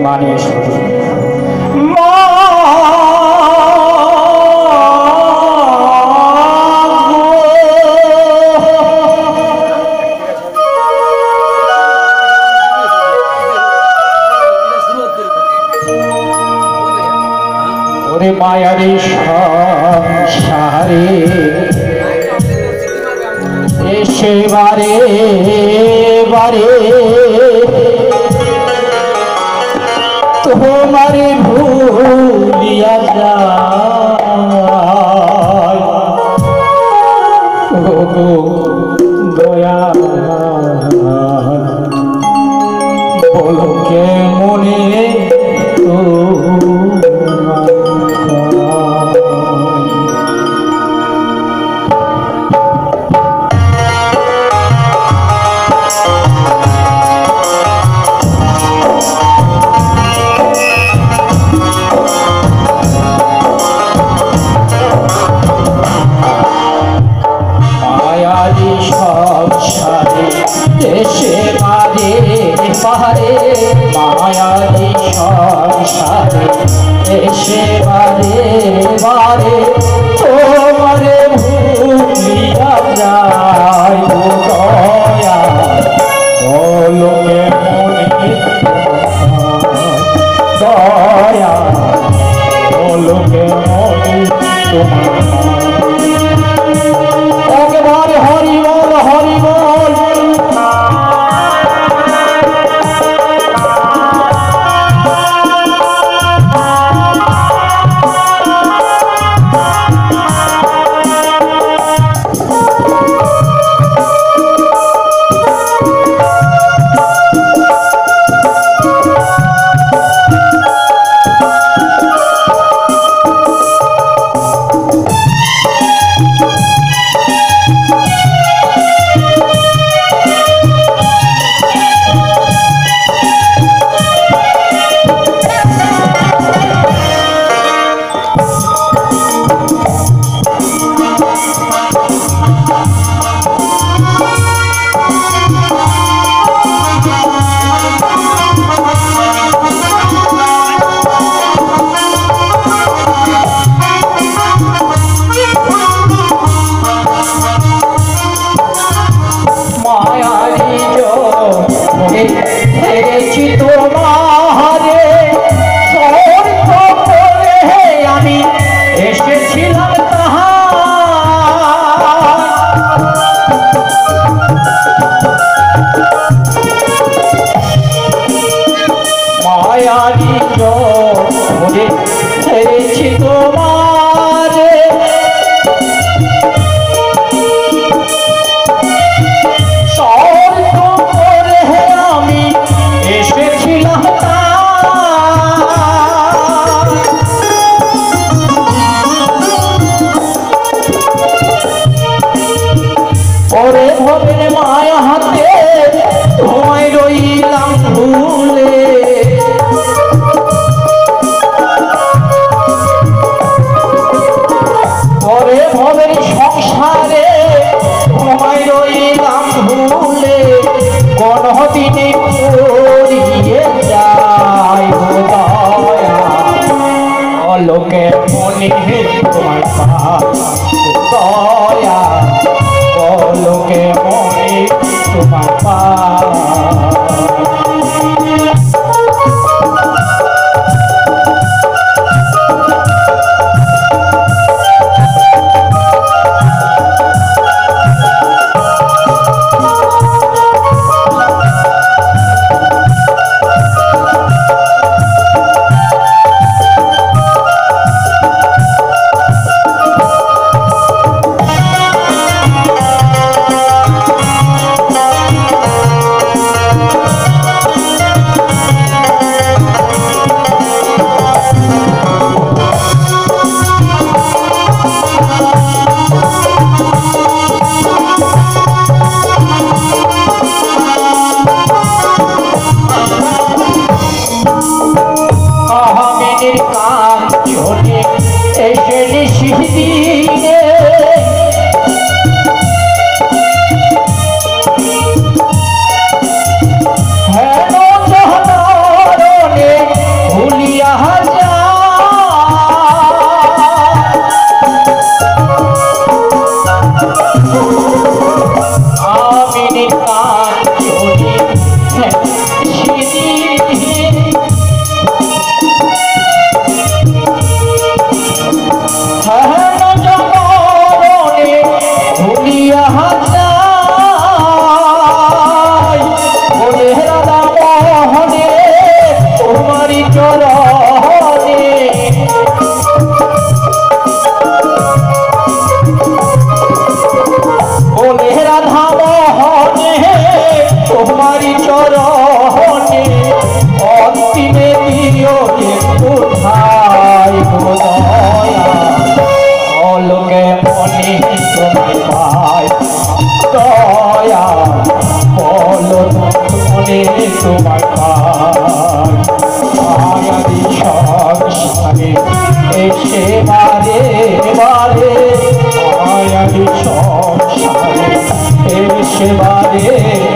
মানে ওরে মায়ারে সংসারে এসে বারে বারে তোমারে ভুলিয়া যায় গো দয়া বলো কে মনে তো দেশে বারে পাহাড়ে মায়ারি সংসারে দেশে বারে বারে তোমারে ভুলিয়া যায় দয়া বলোকে মনে দয়া বলোকে মনে তোমার একবার হরি বল হরি বল মায়া হাতে তোমায় রইলাম ভুলে পরে ভবের সংসারে তোমায় রইলাম ভুলে কোনদিনে পড়িয়ে যায় দয়া অলোকে মনে তোমার দয়া অলোকে মনে তোমার তোমার পাই মায়াবী সংসারে এসে বারে বারে মায়াবী সংসারে এসে বারে